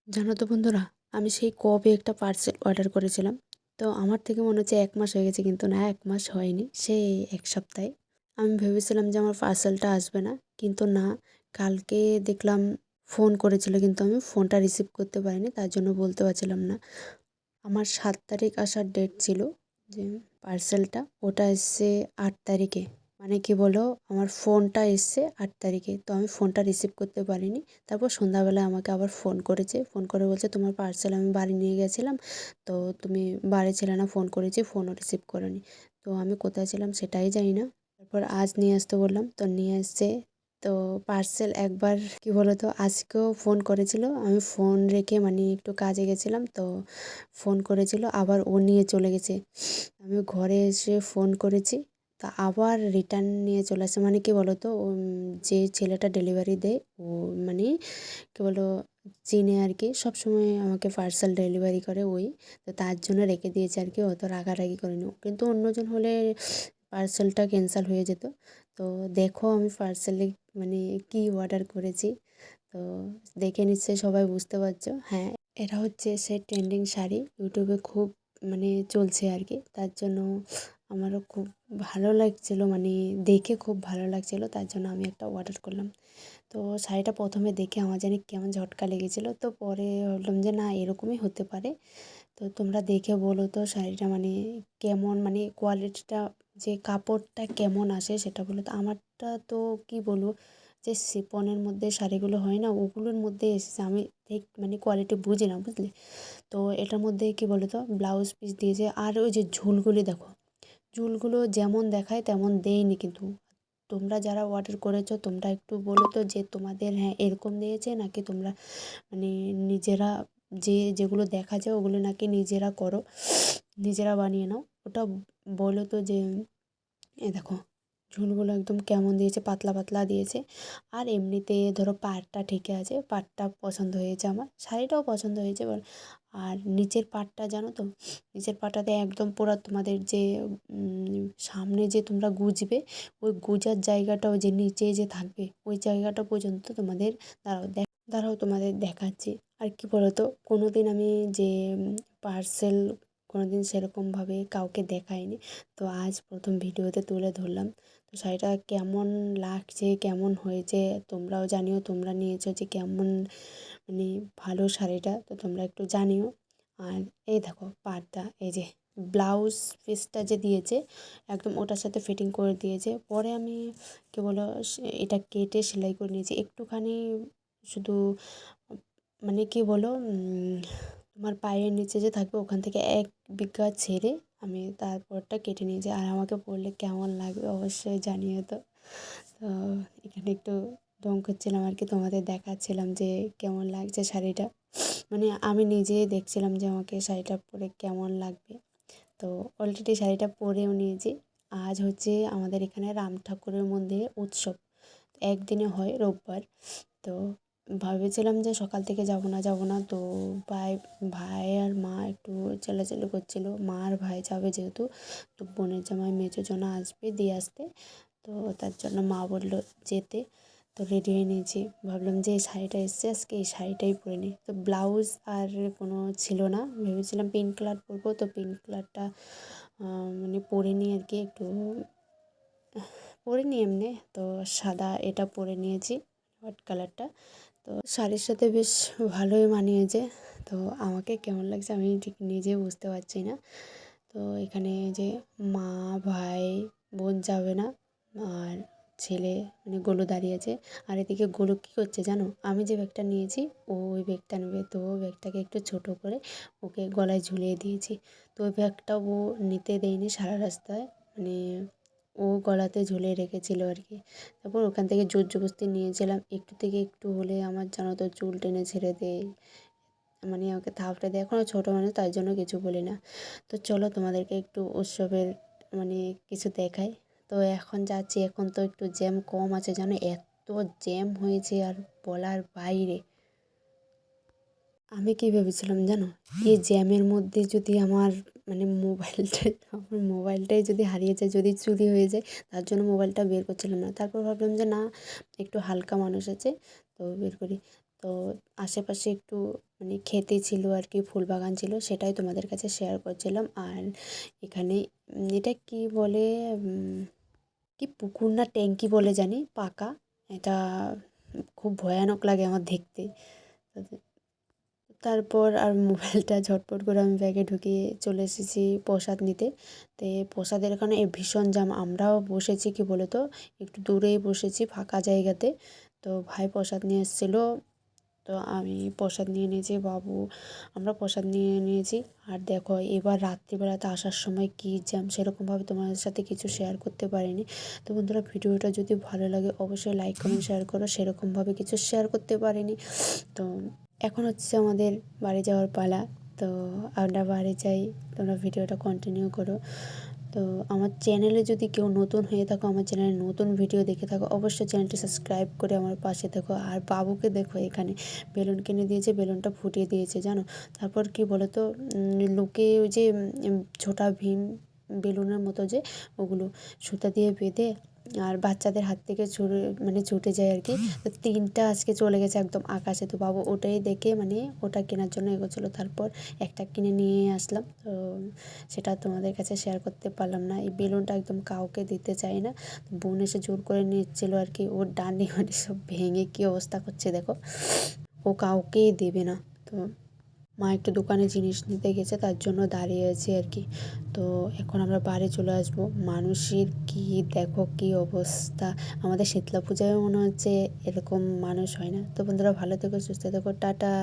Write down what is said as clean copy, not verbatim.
জানো তো বন্ধুরা, আমি সেই কবে একটা পার্সেল অর্ডার করেছিলাম। তো আমার থেকে মনে হচ্ছে 1 মাস হয়ে গেছে, কিন্তু না, 1 মাস হয়নি, সেই 1 সপ্তাহে। আমি ভেবেছিলাম যে আমার পার্সেলটা আসবে না, কিন্তু না, কালকে দেখলাম ফোন করেছিল, কিন্তু আমি ফোনটা রিসিভ করতে পারিনি, তার জন্য বলতে পারছিলাম না। আমার 7 তারিখ আসার ডেট ছিল, যে পার্সেলটা ওটা এসছে 8 তারিখে। মানে কি বলো, আমার ফোনটা এসছে 8 তারিখে, তো আমি ফোনটা রিসিভ করতে পারিনি। তারপর সন্ধ্যাবেলায় আমাকে আবার ফোন করেছে, ফোন করে বলছে তোমার পার্সেল আমি বাড়ি নিয়ে গেছিলাম, তো তুমি বাড়ি ছিলে না, ফোন করেছি, ফোনও রিসিভ করেনি। তো আমি কোথায় ছিলাম সেটাই জানি না। তারপর আজ নিয়ে আসতে বললাম, তো নিয়ে এসছে। তো পার্সেল একবার কি বলো তো, আজকেও ফোন করেছিল, আমি ফোন রেখে মানে একটু কাজে গেছিলাম, তো ফোন করেছিল, আবার ও নিয়ে চলে গেছে। আমি ঘরে এসে ফোন করেছি, তা আবার রিটার্ন নিয়ে চলে আসে। মানে কি বলো তো, যে ছেলেটা ডেলিভারি দেয় ও মানে কি বলো, চিনে আর কি, সবসময় আমাকে পার্সেল ডেলিভারি করে ওই। তো তার জন্য রেখে দিয়েছে আর কি, অত রাগারাগি করেনি। কিন্তু অন্যজন হলে পার্সেলটা ক্যান্সেল হয়ে যেত। তো দেখো আমি পার্সেলে মানে কি অর্ডার করেছি, তো দেখে নিশ্চয়ই সবাই বুঝতে পারছো। হ্যাঁ, এটা হচ্ছে সে ট্রেন্ডিং শাড়ি, ইউটিউবে খুব মানে চলছে আর কি, তার জন্য আমারও খুব ভালো লাগছিলো, মানে দেখে খুব ভালো লাগছিলো, তার জন্য আমি একটা অর্ডার করলাম। তো শাড়িটা প্রথমে দেখে আমার জানি কেমন ঝটকা লেগেছিলো, তো পরে ভাবলাম যে না, এরকমই হতে পারে। তো তোমরা দেখে বলো তো শাড়িটা মানে কেমন, মানে কোয়ালিটিটা, যে কাপড়টা কেমন আসে সেটা বলো তো। আমারটা তো কি বলবো, যে শিফনের মধ্যে শাড়িগুলো হয় না, ওগুলোর মধ্যে এসেছে। আমি ঠিক মানে কোয়ালিটি বুঝি না, বুঝলে। তো এটার মধ্যে কি বলো তো, ব্লাউজ পিস দিয়েছে, আর ওই যে ঝুলগুলি দেখো, ঝুলগুলো যেমন দেখায় তেমন দেয়নি কিন্তু। তোমরা যারা অর্ডার করেছো তোমরা একটু বলো তো, যে তোমাদের হ্যাঁ এরকম দিয়েছে নাকি তোমরা মানে নিজেরা যেগুলো দেখা যায় ওগুলো নাকি নিজেরা করো, নিজেরা বানিয়ে নাও, ওটা বলো তো। যে এ দেখো, ঝুলগুলো একদম কেমন দিয়েছে, পাতলা পাতলা দিয়েছে। আর এমনিতে ধরো পাড়টা ঠিকই আছে, পাড়টা পছন্দ হয়েছে, আমার শাড়িটাও পছন্দ হয়েছে আর নিচের পাড়টা জানো তো, নিচের পাড়টাতে একদম পুরো তোমাদের যে সামনে যে তোমরা গুজবে, ওই গুজার জায়গাটাও যে নিচে যে থাকবে ওই জায়গাটা পর্যন্ত তোমাদের, দাঁড়াও তোমাদের দেখাচ্ছি। আর কি বলতো, কোনো দিন আমি যে পার্সেল কোনো দিন সেরকমভাবে কাউকে দেখাইনি, তো আজ প্রথম ভিডিওতে তুলে ধরলাম। তো শাড়িটা কেমন লাগছে, কেমন হয়েছে তোমরাও জানিও, তোমরা নিয়েছো যে কেমন মানে ভালো শাড়িটা, তো তোমরা একটু জানিও। আর এই দেখো পাড়টা, এই যে ব্লাউজ পিসটা যে দিয়েছে একদম ওটার সাথে ফিটিং করে দিয়েছে। পরে আমি কি বলো, এটা কেটে সেলাই করে নিয়েছি একটুখানি, শুধু মানে কি বলো, তোমার পায়ের নিচে যে থাকবে ওখান থেকে 1 বিঘা ছেড়ে আমি তারপরটা কেটে নিয়েছি। আর আমাকে পরলে কেমন লাগবে অবশ্যই জানিও তো। তো এখানে একটু ঢং করছিলাম আর কি, তোমাদের দেখাচ্ছিলাম যে কেমন লাগছে শাড়িটা, মানে আমি নিজে দেখছিলাম যে আমাকে শাড়িটা পরে কেমন লাগবে। তো অলরেডি শাড়িটা পরেও নিয়েছি। আজ হচ্ছে আমাদের এখানে রাম ঠাকুরের মন্দিরে উৎসব, একদিনে হয়, রোববার। তো ভেবেছিলাম যে সকাল থেকে যাব না, তো ভাই ভাই আর মা একটু চেলাচেলি করছিল, মা আর ভাই যাবে যেহেতু, তো বোনের জামাই মেজো জনা আসবে দিয়ে আসতে, তো তার জন্য মা বললো যেতে। তো রেডি হয়ে নিয়েছি, ভাবলাম যে এই শাড়িটা এসছে আজকে এই শাড়িটাই পরে নিই। তো ব্লাউজ আর কোনো ছিল না, ভেবেছিলাম পিঙ্ক কালার পরবো, তো পিঙ্ক কালারটা মানে পরে নিই আর কি, একটু পরে নিই এমনি। তো সাদা এটা পরে নিয়েছি, হোয়াইট কালারটা। তো শাড়ির সাথে বেশ ভালোই মানিয়েছে। তো আমাকে কেমন লাগছে আমি ঠিক নিজে বুঝতে পারছি না। তো এখানে যে মা, ভাই, বোন যাবে না, আর ছেলে মানে গোলু দাঁড়িয়ে আছে। আর এদিকে গোলু কী করছে জানো, আমি যে ব্যাগটা নিয়েছি ও ওই ব্যাগটা নেবে, তো ব্যাগটাকে একটু ছোট করে ওকে গলায় ঝুলিয়ে দিয়েছি। তো ওই ব্যাগটা ও নিতে দেয়নি সারা রাস্তায়, মানে ও গলাতে ঝুলিয়ে রেখেছিল আর কি। তারপর ওখান থেকে জোর জবরদস্তি নিয়েছিলাম, একটু থেকে একটু হলে আমার জানো তো চুল টেনে ছেড়ে দেয়, মানে আমাকে থাপড়ে দেয়, এখনও ছোটো মানুষ তাই জন্য কিছু বলি না। তো চলো তোমাদেরকে একটু উৎসবের মানে কিছু দেখাই। তো এখন যাচ্ছি, এখন তো একটু জ্যাম কম আছে জানো, এত জ্যাম হয়েছে আর বলার বাইরে। আমি কি ভেবেছিলাম জানো, এই জ্যামের মধ্যে যদি আমার মানে মোবাইলটাই যদি হারিয়ে যায়, যদি চুরি হয়ে যায়, তার জন্য মোবাইলটা বের করছিলাম না। তারপর ভাবলাম যে না, একটু হালকা মানুষ আছে, তো বের করি। তো আশেপাশে একটু মানে ক্ষেতে ছিল আর কি, ফুল বাগান ছিল, সেটাই তোমাদের কাছে শেয়ার করছিলাম। আর এখানে এটা কি বলে, কি পুকুর না ট্যাঙ্কি বলে জানি, পাকা। এটা খুব ভয়ানক লাগে আমার দেখতে। তারপর আর মোবাইলটা ঝটপট করে আমি ব্যাগে ঢুকিয়ে চলে এসেছি প্রসাদ নিতে। তো এই প্রসাদের এখানে ভীষণ জ্যাম। আমরাও বসেছি কি বলো তো, একটু দূরেই বসেছি ফাঁকা জায়গাতে। তো ভাই প্রসাদ নিয়ে এসেছিলো, তো আমি প্রসাদ নিয়ে নিয়েছি, বাবু আমরা প্রসাদ নিয়ে নিয়েছি। আর দেখো এবার রাত্রিবেলাতে আসার সময় কী জ্যাম, সেরকমভাবে তোমাদের সাথে কিছু শেয়ার করতে পারিনি। তো বন্ধুরা, ভিডিওটা যদি ভালো লাগে অবশ্যই লাইক কমেন্ট শেয়ার করো, সেরকমভাবে কিছু শেয়ার করতে পারিনি। তো এখন হচ্ছে আমাদের বাড়ি যাওয়ার পালা। তো আমরা বাড়ি যাই, তোমরা ভিডিওটা কন্টিনিউ করো। তো আমার চ্যানেলে যদি কেউ নতুন হয়ে থাকো, আমার চ্যানেলে নতুন ভিডিও দেখে থাকো, অবশ্যই চ্যানেলটি সাবস্ক্রাইব করে আমার পাশে থাকো। আর বাবুকে দেখো এখানে বেলুন কিনে দিয়েছে, বেলুনটা ফুটিয়ে দিয়েছে জানো। তারপর কি বলো তো, লোকে ওই যে ছোটা ভীম বেলুনের মতো যে, ওগুলো সুতা দিয়ে বেঁধে আর বাচ্চাদের হাত থেকে ছুঁড়ে মানে ছুটে যায় আর কি। তো 3টা আজকে চলে গেছে একদম আকাশে। তো বাবু ওটাই দেখে মানে ওটা কেনার জন্য এগোচ্ছিলো। তারপর একটা কিনে নিয়ে আসলাম। তো সেটা তোমাদের কাছে শেয়ার করতে পারলাম না। এই বেলুনটা একদম কাউকে দিতে চাই না। বোন এসে জোর করে নিচ্ছিল আর কি, ওর ডান্ডি মান্ডি সব ভেঙে কী অবস্থা করছে দেখো। ও কাউকেই দেবে না। তো মা একটু দোকানে জিনিস নিতে গেছে, তার জন্য দাঁড়িয়ে আছি আর কি। তো এখন আমরা বাড়ি চলে আসবো। মানুষের কি দেখো কি অবস্থা, আমাদের শীতলা পূজায় মনে হচ্ছে এরকম মানুষ হয় না। তো বন্ধুরা, ভালো থেকো, সুস্থ থেকো, টাটা।